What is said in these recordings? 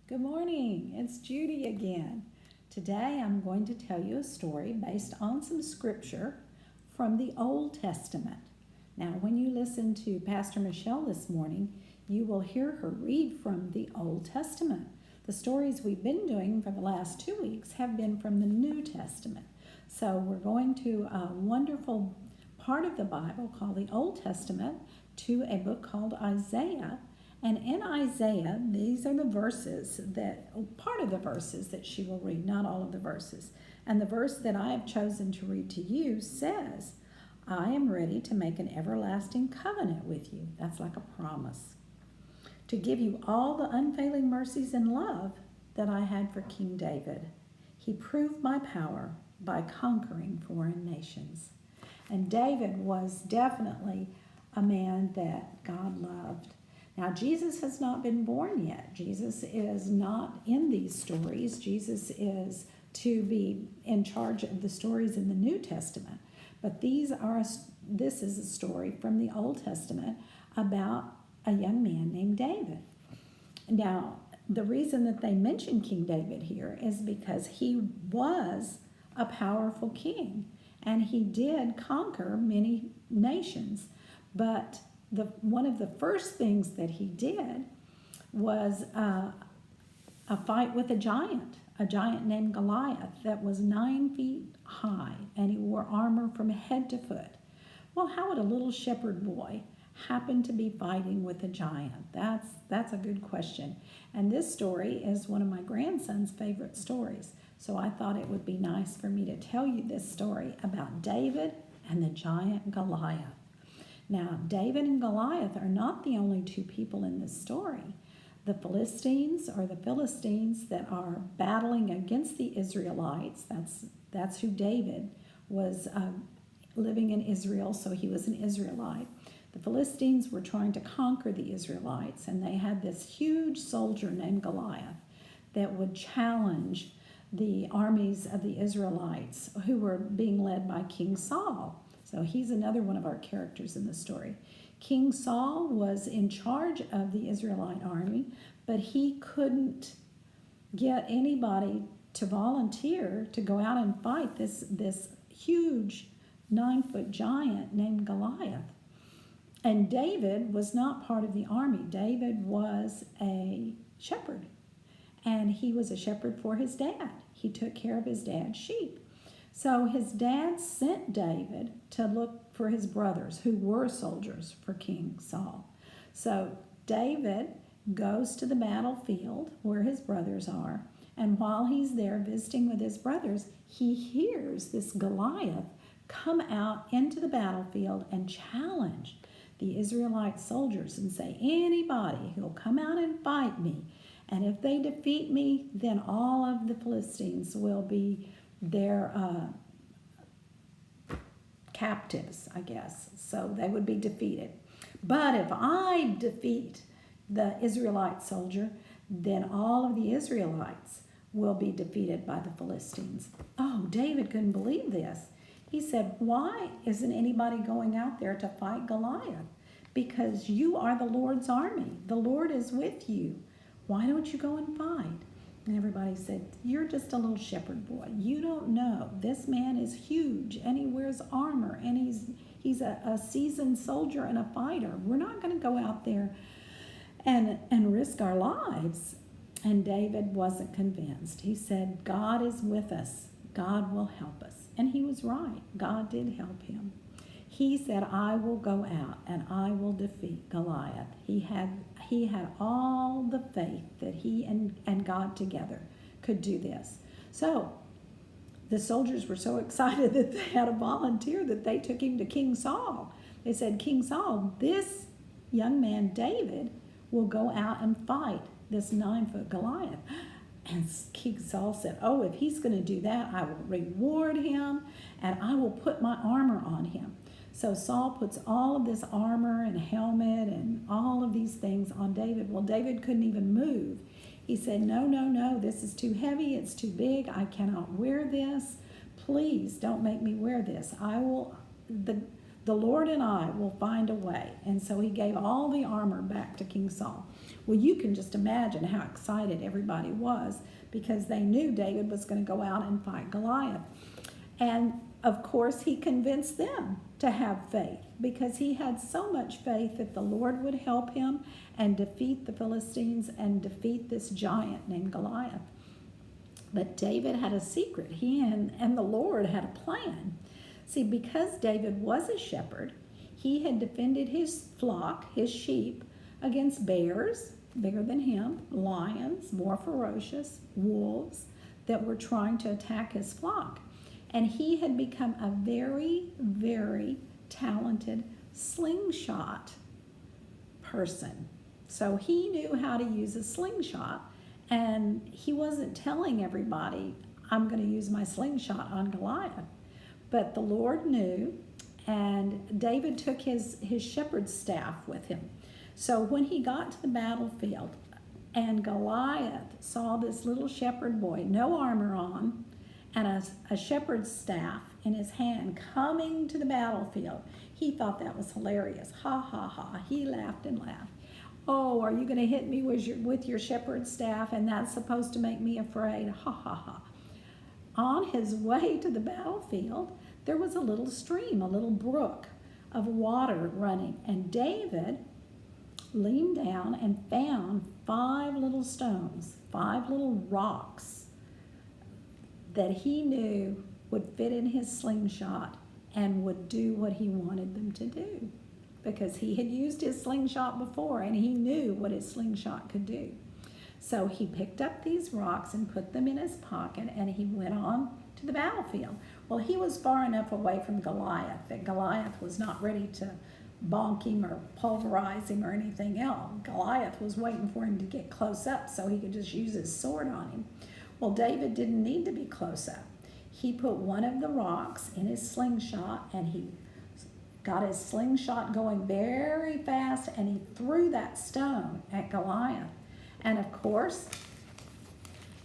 Good morning, it's Judy again. Today I'm going to tell you a story based on some scripture from the Old Testament. Now, when you listen to Pastor Michelle this morning, you will hear her read from the Old Testament. The stories we've been doing for the last 2 weeks have been from the New Testament. So we're going to a wonderful part of the Bible called the Old Testament to a book called Isaiah. And in Isaiah, these are the verses part of the verses that she will read, not all of the verses. And the verse that I have chosen to read to you says, I am ready to make an everlasting covenant with you. That's like a promise. To give you all the unfailing mercies and love that I had for King David. He proved my power by conquering foreign nations. And David was definitely a man that God loved. Now, Jesus has not been born yet. Jesus is not in these stories. Jesus is to be in charge of the stories in the New Testament. But this is a story from the Old Testament about a young man named David. Now, the reason that they mention King David here is because he was a powerful king, and he did conquer many nations. But one of the first things that he did was a fight with a giant named Goliath that was 9 feet high, and he wore armor from head to foot. Well, how would a little shepherd boy happen to be fighting with a giant? That's a good question. And this story is one of my grandson's favorite stories. So I thought it would be nice for me to tell you this story about David and the giant Goliath. Now, David and Goliath are not the only two people in this story. The Philistines that are battling against the Israelites, that's who David was living in Israel, so he was an Israelite. The Philistines were trying to conquer the Israelites, and they had this huge soldier named Goliath that would challenge the armies of the Israelites who were being led by King Saul. So he's another one of our characters in the story. King Saul was in charge of the Israelite army, but he couldn't get anybody to volunteer to go out and fight this huge 9-foot giant named Goliath. And David was not part of the army. David was a shepherd, and he was a shepherd for his dad. He took care of his dad's sheep. So his dad sent David to look for his brothers who were soldiers for King Saul. So David goes to the battlefield where his brothers are, and while he's there visiting with his brothers, he hears this Goliath come out into the battlefield and challenge the Israelite soldiers and say, anybody who'll come out and fight me, and if they defeat me, then all of the Philistines will be their captives, I guess. So they would be defeated. But if I defeat the Israelite soldier, then all of the Israelites will be defeated by the Philistines. Oh, David couldn't believe this. He said, why isn't anybody going out there to fight Goliath? Because you are the Lord's army. The Lord is with you. Why don't you go and fight? And everybody said, you're just a little shepherd boy. You don't know. This man is huge, and he wears armor, and he's a seasoned soldier and a fighter. We're not going to go out there and risk our lives. And David wasn't convinced. He said, God is with us. God will help us. And he was right. God did help him. He said, I will go out and I will defeat Goliath. He had all the faith that he and God together could do this. So the soldiers were so excited that they had a volunteer that they took him to King Saul. They said, King Saul, this young man, David, will go out and fight this 9-foot Goliath. And King Saul said, oh, if he's going to do that, I will reward him and I will put my armor on him. So Saul puts all of this armor and helmet and all of these things on David. Well, David couldn't even move. He said, no, this is too heavy. It's too big. I cannot wear this. Please don't make me wear this. The Lord and I will find a way. And so he gave all the armor back to King Saul. Well, you can just imagine how excited everybody was because they knew David was going to go out and fight Goliath. And of course, he convinced them to have faith because he had so much faith that the Lord would help him and defeat the Philistines and defeat this giant named Goliath. But David had a secret. He and the Lord had a plan. See, because David was a shepherd, he had defended his flock, his sheep, against bears, bigger than him, lions, more ferocious, wolves that were trying to attack his flock. And he had become a very, very talented slingshot person. So he knew how to use a slingshot, and he wasn't telling everybody, I'm going to use my slingshot on Goliath. But the Lord knew, and David took his shepherd's staff with him. So when he got to the battlefield and Goliath saw this little shepherd boy, no armor on, and a shepherd's staff in his hand coming to the battlefield, he thought that was hilarious. Ha, ha, ha. He laughed and laughed. Oh, are you going to hit me with your shepherd's staff, and that's supposed to make me afraid? Ha, ha, ha. On his way to the battlefield, there was a little stream, a little brook of water running, and David leaned down and found 5 little stones, 5 little rocks that he knew would fit in his slingshot and would do what he wanted them to do, because he had used his slingshot before and he knew what his slingshot could do. So he picked up these rocks and put them in his pocket, and he went on to the battlefield. Well, he was far enough away from Goliath that Goliath was not ready to bonk him or pulverize him or anything else. Goliath was waiting for him to get close up so he could just use his sword on him. Well, David didn't need to be close up. He put one of the rocks in his slingshot, and he got his slingshot going very fast, and he threw that stone at Goliath. And of course,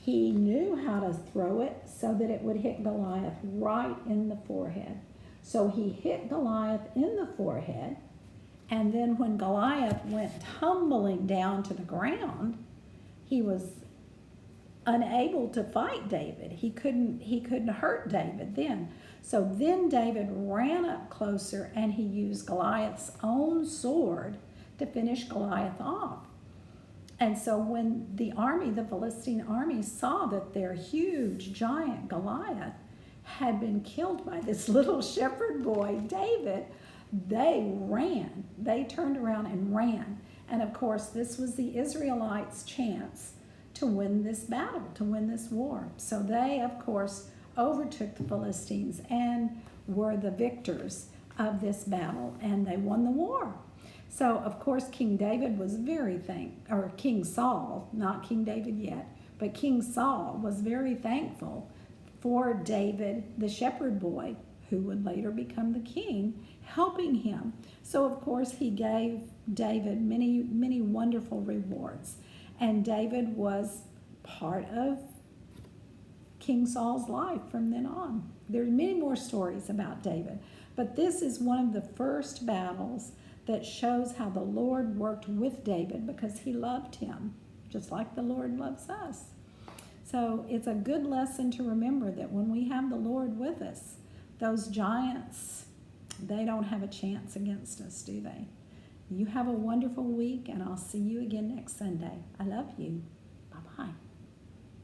he knew how to throw it so that it would hit Goliath right in the forehead. So he hit Goliath in the forehead, and then when Goliath went tumbling down to the ground, he was unable to fight David. He couldn't hurt David then. So then David ran up closer, and he used Goliath's own sword to finish Goliath off. And so when the Philistine army, saw that their huge giant Goliath had been killed by this little shepherd boy, David, they ran. They turned around and ran. And of course, this was the Israelites' chance to win this battle, to win this war. So they, of course, overtook the Philistines and were the victors of this battle, and they won the war. So, of course, King David was King Saul, not King David yet, but King Saul was very thankful for David, the shepherd boy, who would later become the king, helping him. So, of course, he gave David many, many wonderful rewards. And David was part of King Saul's life from then on. There's many more stories about David, but this is one of the first battles that shows how the Lord worked with David because he loved him, just like the Lord loves us. So it's a good lesson to remember that when we have the Lord with us, those giants, they don't have a chance against us, do they? You have a wonderful week, and I'll see you again next Sunday. I love you. Bye-bye.